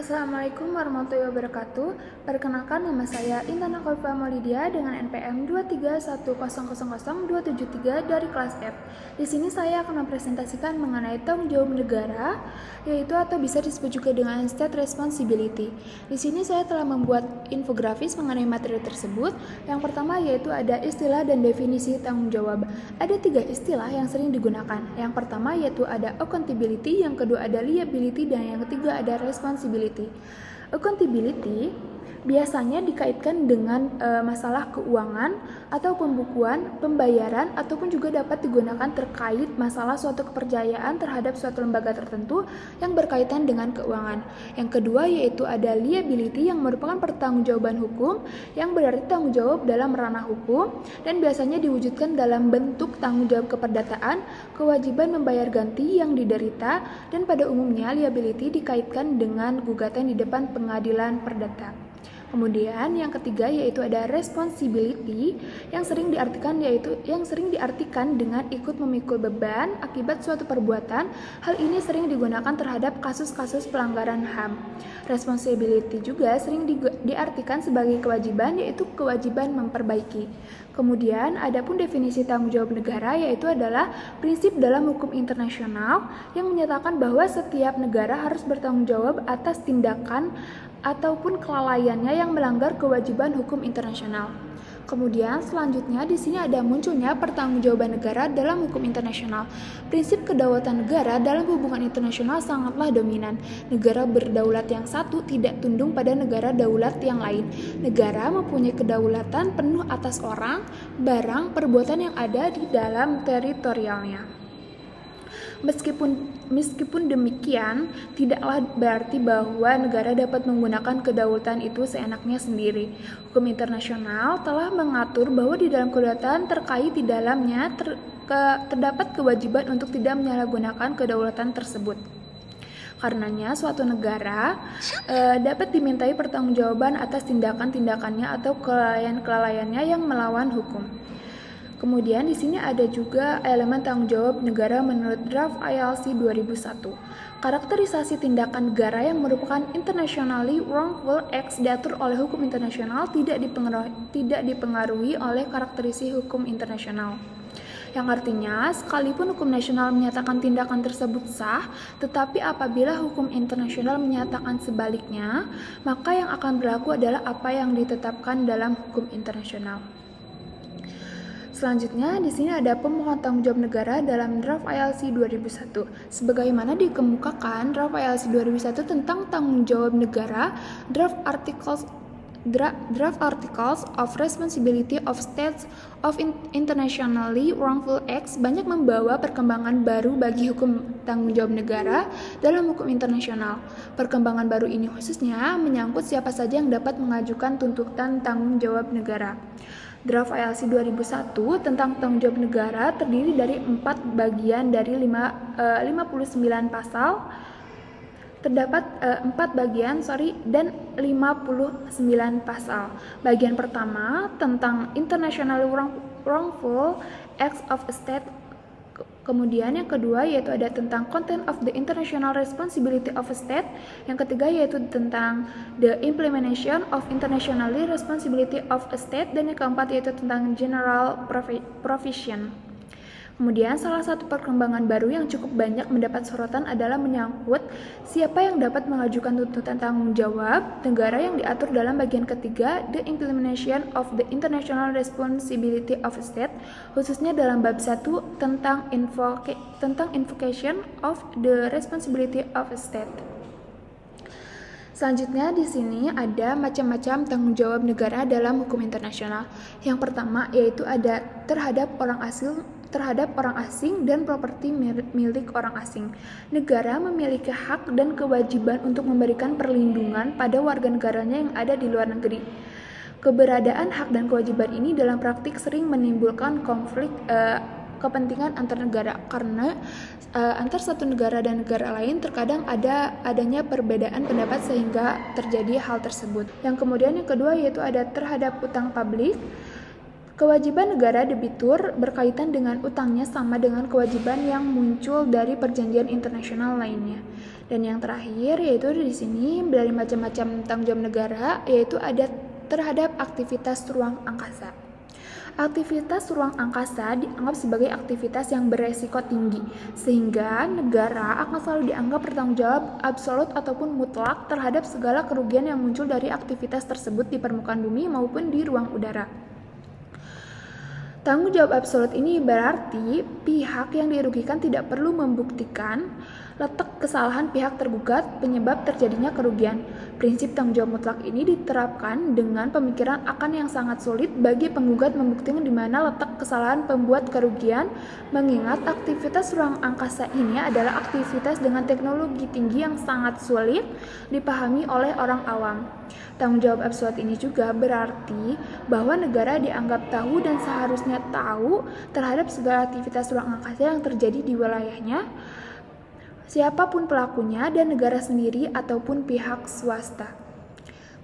Assalamualaikum warahmatullahi wabarakatuh. Perkenalkan, nama saya Intan Akolfa Maulidia dengan NPM 231000273 dari kelas F. Di sini saya akan mempresentasikan mengenai tanggung jawab negara, yaitu atau bisa disebut juga dengan state responsibility. Di sini saya telah membuat infografis mengenai materi tersebut. Yang pertama yaitu ada istilah dan definisi tanggung jawab. Ada 3 istilah yang sering digunakan. Yang pertama yaitu ada accountability, yang kedua ada liability, dan yang ketiga ada responsibility. Accountability biasanya dikaitkan dengan masalah keuangan atau pembukuan, pembayaran, ataupun juga dapat digunakan terkait masalah suatu kepercayaan terhadap suatu lembaga tertentu yang berkaitan dengan keuangan. Yang kedua yaitu ada liability, yang merupakan pertanggungjawaban hukum, yang berarti tanggung jawab dalam ranah hukum dan biasanya diwujudkan dalam bentuk tanggung jawab keperdataan, kewajiban membayar ganti yang diderita, dan pada umumnya liability dikaitkan dengan gugatan di depan pengadilan perdata. Kemudian yang ketiga yaitu ada responsibility, yang sering diartikan dengan ikut memikul beban akibat suatu perbuatan. Hal ini sering digunakan terhadap kasus-kasus pelanggaran HAM. Responsibility juga sering diartikan sebagai kewajiban, yaitu kewajiban memperbaiki. Kemudian adapun definisi tanggung jawab negara yaitu adalah prinsip dalam hukum internasional yang menyatakan bahwa setiap negara harus bertanggung jawab atas tindakan ataupun kelalaiannya yang melanggar kewajiban hukum internasional. Kemudian selanjutnya di sini ada munculnya pertanggungjawaban negara dalam hukum internasional. Prinsip kedaulatan negara dalam hubungan internasional sangatlah dominan. Negara berdaulat yang satu tidak tunduk pada negara daulat yang lain. Negara mempunyai kedaulatan penuh atas orang, barang, perbuatan yang ada di dalam teritorialnya. Meskipun demikian, tidaklah berarti bahwa negara dapat menggunakan kedaulatan itu seenaknya sendiri. Hukum internasional telah mengatur bahwa di dalam kedaulatan terkait di dalamnya terdapat kewajiban untuk tidak menyalahgunakan kedaulatan tersebut. Karenanya, suatu negara dapat dimintai pertanggungjawaban atas tindakan-tindakannya atau kelalaian-kelalaiannya yang melawan hukum. Kemudian di sini ada juga elemen tanggung jawab negara menurut Draft ILC 2001. Karakterisasi tindakan negara yang merupakan internationally wrongful acts diatur oleh hukum internasional tidak dipengaruhi oleh karakteristik hukum internasional. Yang artinya, sekalipun hukum nasional menyatakan tindakan tersebut sah, tetapi apabila hukum internasional menyatakan sebaliknya, maka yang akan berlaku adalah apa yang ditetapkan dalam hukum internasional. Selanjutnya, di sini ada pemohon tanggung jawab negara dalam Draft ILC 2001. Sebagaimana dikemukakan Draft ILC 2001 tentang tanggung jawab negara, Draft Articles of Responsibility of States of Internationally Wrongful Acts banyak membawa perkembangan baru bagi hukum tanggung jawab negara dalam hukum internasional. Perkembangan baru ini khususnya menyangkut siapa saja yang dapat mengajukan tuntutan tanggung jawab negara. Draft ILC 2001 tentang tanggung jawab negara terdiri dari 4 bagian dari 59 pasal. Terdapat 4 bagian dan 59 pasal. Bagian pertama tentang International Wrongful Acts of a State. Kemudian yang kedua yaitu ada tentang Content of the International Responsibility of a State. Yang ketiga yaitu tentang The Implementation of International Responsibility of a State. Dan yang keempat yaitu tentang General Provision. Kemudian salah satu perkembangan baru yang cukup banyak mendapat sorotan adalah menyangkut siapa yang dapat mengajukan tuntutan tanggung jawab negara yang diatur dalam bagian ketiga The Implementation of the International Responsibility of a State, khususnya dalam bab 1 tentang Invocation of the Responsibility of a State. Selanjutnya di sini ada macam-macam tanggung jawab negara dalam hukum internasional. Yang pertama yaitu ada terhadap orang asing dan properti milik orang asing. Negara memiliki hak dan kewajiban untuk memberikan perlindungan pada warga negaranya yang ada di luar negeri. Keberadaan hak dan kewajiban ini dalam praktik sering menimbulkan konflik kepentingan antar negara karena antar satu negara dan negara lain terkadang adanya perbedaan pendapat sehingga terjadi hal tersebut. Yang kemudian yang kedua yaitu ada terhadap utang publik. Kewajiban negara debitur berkaitan dengan utangnya sama dengan kewajiban yang muncul dari perjanjian internasional lainnya. Dan yang terakhir yaitu di sini dari macam-macam tanggung jawab negara, yaitu ada terhadap aktivitas ruang angkasa. Aktivitas ruang angkasa dianggap sebagai aktivitas yang beresiko tinggi, sehingga negara akan selalu dianggap bertanggung jawab absolut ataupun mutlak terhadap segala kerugian yang muncul dari aktivitas tersebut di permukaan bumi maupun di ruang udara. Tanggung jawab absolut ini berarti pihak yang dirugikan tidak perlu membuktikan letak kesalahan pihak tergugat penyebab terjadinya kerugian. Prinsip tanggung jawab mutlak ini diterapkan dengan pemikiran akan yang sangat sulit bagi penggugat membuktikan di mana letak kesalahan pembuat kerugian, mengingat aktivitas ruang angkasa ini adalah aktivitas dengan teknologi tinggi yang sangat sulit dipahami oleh orang awam. Tanggung jawab absolut ini juga berarti bahwa negara dianggap tahu dan seharusnya tahu terhadap segala aktivitas ruang angkasa yang terjadi di wilayahnya, siapapun pelakunya dan negara sendiri ataupun pihak swasta.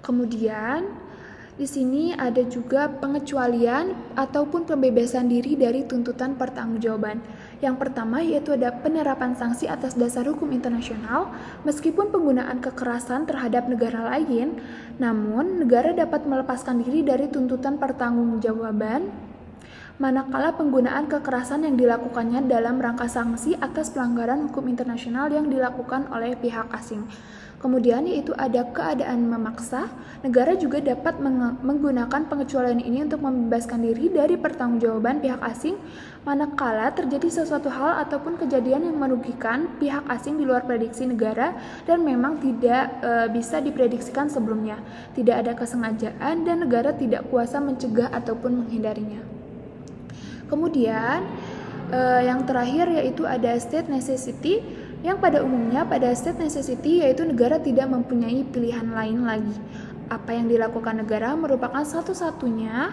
Kemudian di sini ada juga pengecualian ataupun pembebasan diri dari tuntutan pertanggungjawaban. Yang pertama yaitu ada penerapan sanksi atas dasar hukum internasional meskipun penggunaan kekerasan terhadap negara lain, namun negara dapat melepaskan diri dari tuntutan pertanggungjawaban manakala penggunaan kekerasan yang dilakukannya dalam rangka sanksi atas pelanggaran hukum internasional yang dilakukan oleh pihak asing. Kemudian yaitu ada keadaan memaksa, negara juga dapat menggunakan pengecualian ini untuk membebaskan diri dari pertanggungjawaban pihak asing manakala terjadi sesuatu hal ataupun kejadian yang merugikan pihak asing di luar prediksi negara dan memang tidak bisa diprediksikan sebelumnya, tidak ada kesengajaan dan negara tidak kuasa mencegah ataupun menghindarinya. Kemudian yang terakhir yaitu ada state necessity, yang pada umumnya pada state necessity yaitu negara tidak mempunyai pilihan lain lagi. Apa yang dilakukan negara merupakan satu-satunya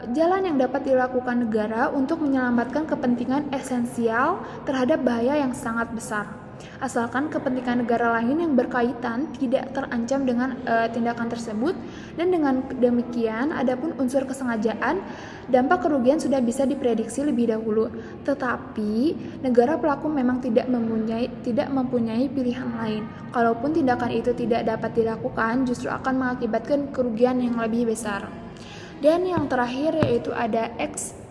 jalan yang dapat dilakukan negara untuk menyelamatkan kepentingan esensial terhadap bahaya yang sangat besar. Asalkan kepentingan negara lain yang berkaitan tidak terancam dengan tindakan tersebut, dan dengan demikian adapun unsur kesengajaan, dampak kerugian sudah bisa diprediksi lebih dahulu. Tetapi negara pelaku memang tidak mempunyai pilihan lain. Kalaupun tindakan itu tidak dapat dilakukan, justru akan mengakibatkan kerugian yang lebih besar. Dan yang terakhir yaitu ada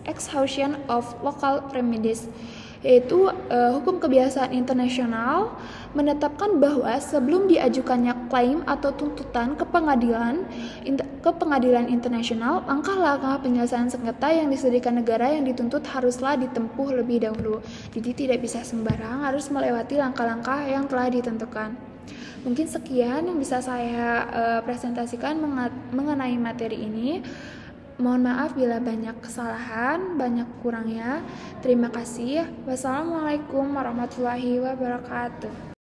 exhaustion of local remedies, yaitu hukum kebiasaan internasional menetapkan bahwa sebelum diajukannya klaim atau tuntutan ke pengadilan internasional, langkah-langkah penyelesaian sengketa yang disediakan negara yang dituntut haruslah ditempuh lebih dahulu. Jadi tidak bisa sembarang, harus melewati langkah-langkah yang telah ditentukan. Mungkin sekian yang bisa saya presentasikan mengenai materi ini. Mohon maaf bila banyak kesalahan, banyak kurangnya. Terima kasih. Wassalamualaikum warahmatullahi wabarakatuh.